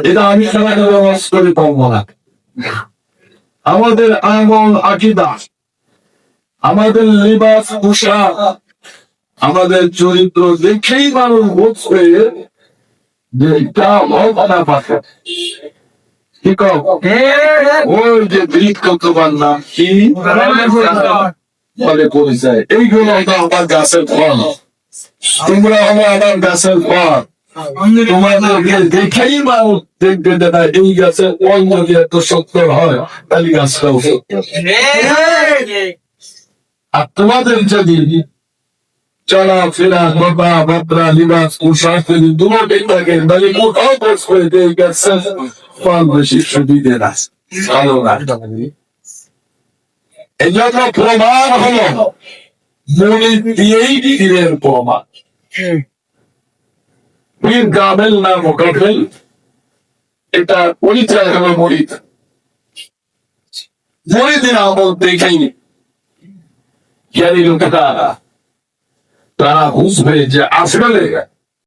এটা আমি সবাই করে পাবো না। আমাদের আমল আকিদা, আমাদের লিবাস পোশাক, আমাদের চরিত্র দেখেই মানুষ বুঝবে যে এটা অভাবনা পাঠক। কি কও? ওই যে বৃক্ষ তোমার নাম কি বলে পরিচয়, এইগুলো তো আমার গাছের ফল, তোমরা হলো আমার গাছের ফল। তোমাদেরকে দেখেই মানুষ দেখবে যে না, এই গাছের ফল যদি এত সত্য হয় তাহলে গাছটাও সত্য। আর তোমাদের যদি চলাফেরা, কথাবার্তা, লিবাস পোশাক যদি দুটোই থাকে তাহলে কোথাও বস করে এই গাছের ফল বেশি সুবিধে না, ভালো না। এই জন্য প্রমাণ হলো মনির দিয়েই পীরের প্রমাণ। পীর গাবেল না মোকাবেল, এটা পরিচয় হলো মরিদ। মরিদের আমল দেখেনি জ্ঞানী লোকেরা, তারা বুঝবে যে আসলে